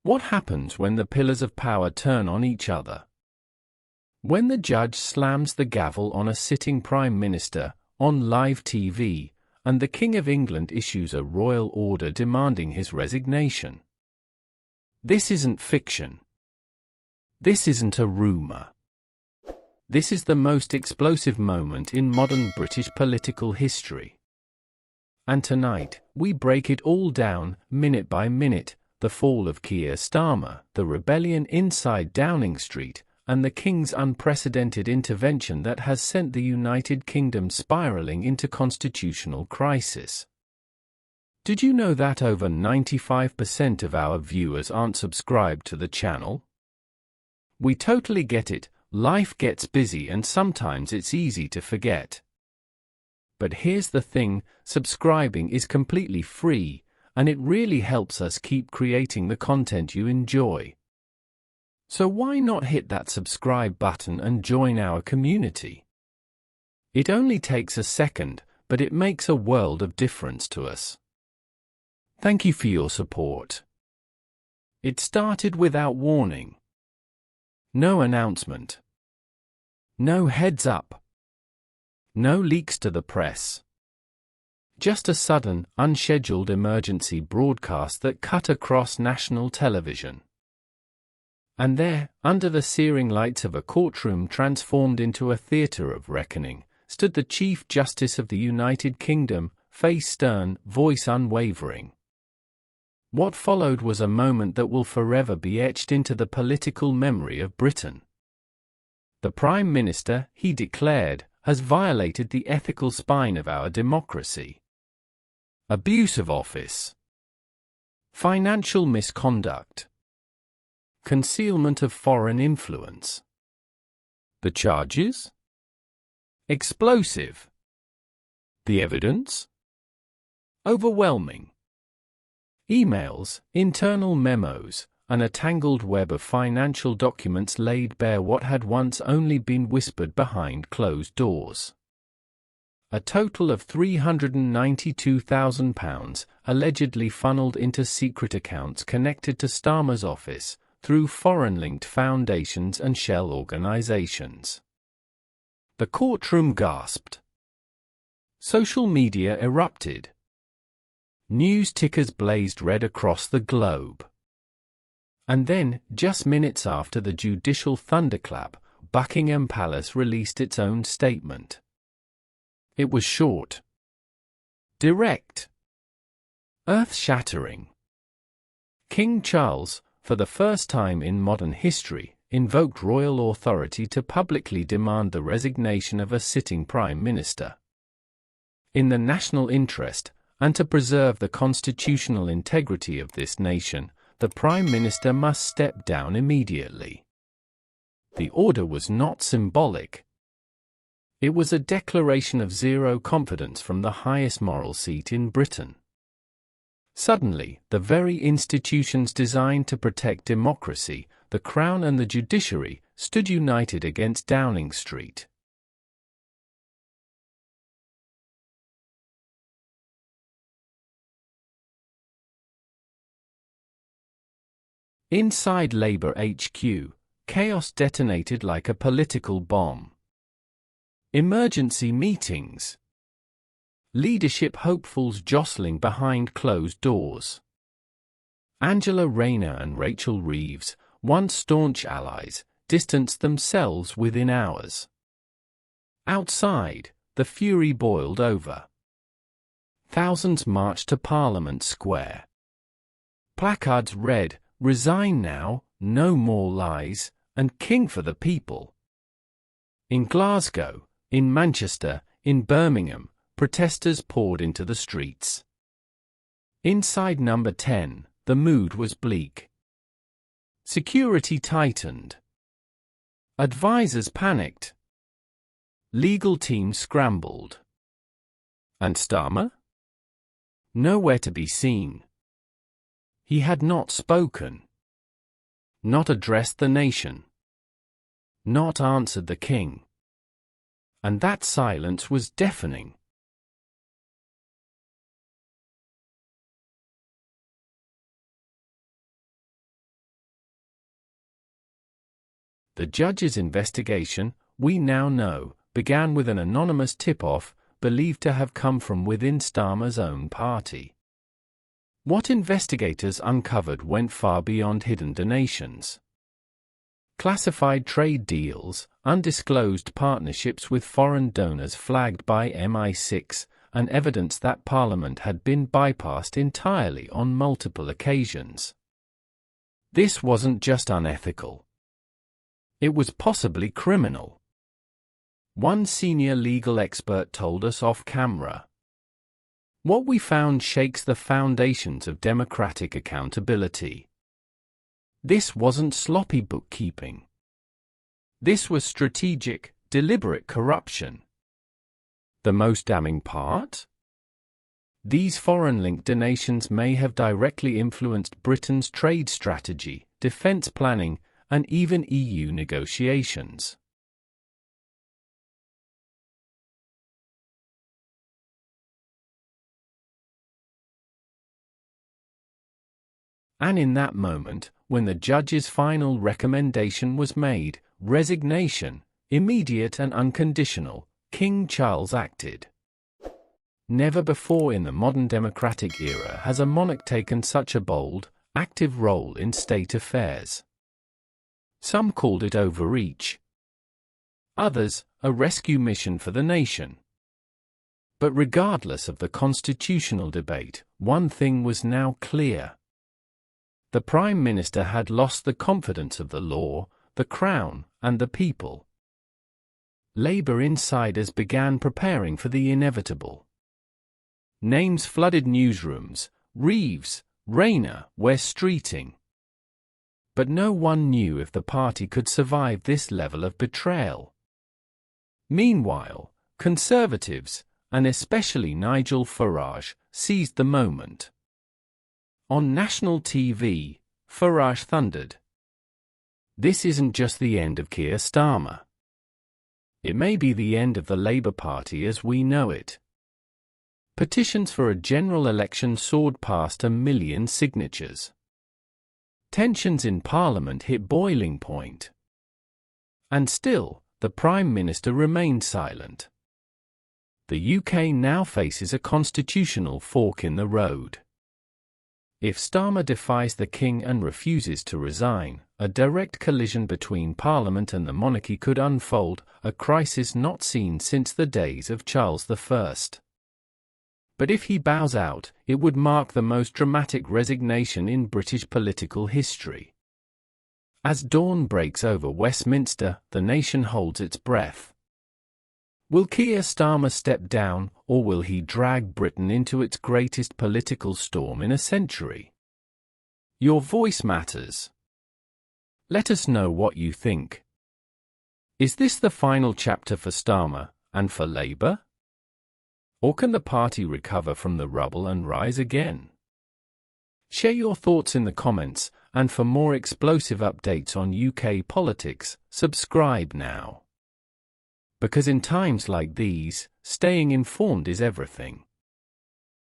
What happens when the pillars of power turn on each other? When the judge slams the gavel on a sitting Prime Minister on live TV, and the King of England issues a royal order demanding his resignation. This isn't fiction. This isn't a rumour. This is the most explosive moment in modern British political history. And tonight, we break it all down, minute by minute, the fall of Keir Starmer, the rebellion inside Downing Street, and the King's unprecedented intervention that has sent the United Kingdom spiralling into constitutional crisis. Did you know that over 95% of our viewers aren't subscribed to the channel? We totally get it, life gets busy and sometimes it's easy to forget. But here's the thing, subscribing is completely free, and it really helps us keep creating the content you enjoy. So why not hit that subscribe button and join our community? It only takes a second, but it makes a world of difference to us. Thank you for your support. It started without warning. No announcement. No heads up. No leaks to the press. Just a sudden, unscheduled emergency broadcast that cut across national television. And there, under the searing lights of a courtroom transformed into a theatre of reckoning, stood the Chief Justice of the United Kingdom, face stern, voice unwavering. What followed was a moment that will forever be etched into the political memory of Britain. The Prime Minister, he declared, has violated the ethical spine of our democracy. Abuse of office. Financial misconduct. Concealment of foreign influence. The charges? Explosive. The evidence? Overwhelming. Emails, internal memos, and a tangled web of financial documents laid bare what had once only been whispered behind closed doors. A total of £392,000 allegedly funneled into secret accounts connected to Starmer's office, through foreign-linked foundations and shell organizations. The courtroom gasped. Social media erupted. News tickers blazed red across the globe. And then, just minutes after the judicial thunderclap, Buckingham Palace released its own statement. It was short, direct, earth-shattering. King Charles, for the first time in modern history, invoked royal authority to publicly demand the resignation of a sitting Prime Minister. In the national interest, and to preserve the constitutional integrity of this nation, the Prime Minister must step down immediately. The order was not symbolic. It was a declaration of zero confidence from the highest moral seat in Britain. Suddenly, the very institutions designed to protect democracy, the Crown and the judiciary, stood united against Downing Street. Inside Labour HQ, chaos detonated like a political bomb. Emergency meetings. Leadership hopefuls jostling behind closed doors. Angela Rayner and Rachel Reeves, once staunch allies, distanced themselves within hours. Outside, the fury boiled over. Thousands marched to Parliament Square. Placards read, "Resign now, no more lies, and King for the people." In Glasgow, in Manchester, in Birmingham, protesters poured into the streets. Inside Number 10, the mood was bleak. Security tightened. Advisors panicked. Legal teams scrambled. And Starmer? Nowhere to be seen. He had not spoken. Not addressed the nation. Not answered the king. And that silence was deafening. The judge's investigation, we now know, began with an anonymous tip-off, believed to have come from within Starmer's own party. What investigators uncovered went far beyond hidden donations. Classified trade deals, undisclosed partnerships with foreign donors flagged by MI6, and evidence that Parliament had been bypassed entirely on multiple occasions. This wasn't just unethical. It was possibly criminal. One senior legal expert told us off camera. What we found shakes the foundations of democratic accountability. This wasn't sloppy bookkeeping. This was strategic, deliberate corruption. The most damning part? These foreign-linked donations may have directly influenced Britain's trade strategy, defence planning, and even EU negotiations. And in that moment, when the judge's final recommendation was made, resignation, immediate and unconditional, King Charles acted. Never before in the modern democratic era has a monarch taken such a bold, active role in state affairs. Some called it overreach. Others, a rescue mission for the nation. But regardless of the constitutional debate, one thing was now clear. The Prime Minister had lost the confidence of the law, the Crown, and the people. Labour insiders began preparing for the inevitable. Names flooded newsrooms: Reeves, Rayner, West Streeting. But no one knew if the party could survive this level of betrayal. Meanwhile, Conservatives, and especially Nigel Farage, seized the moment. On national TV, Farage thundered, "This isn't just the end of Keir Starmer. It may be the end of the Labour Party as we know it." Petitions for a general election soared past 1 million signatures. Tensions in Parliament hit boiling point. And still, the Prime Minister remained silent. The UK now faces a constitutional fork in the road. If Starmer defies the King and refuses to resign, a direct collision between Parliament and the monarchy could unfold, a crisis not seen since the days of Charles I. But if he bows out, it would mark the most dramatic resignation in British political history. As dawn breaks over Westminster, the nation holds its breath. Will Keir Starmer step down, or will he drag Britain into its greatest political storm in a century? Your voice matters. Let us know what you think. Is this the final chapter for Starmer, and for Labour? Or can the party recover from the rubble and rise again? Share your thoughts in the comments, and for more explosive updates on UK politics, subscribe now. Because in times like these, staying informed is everything.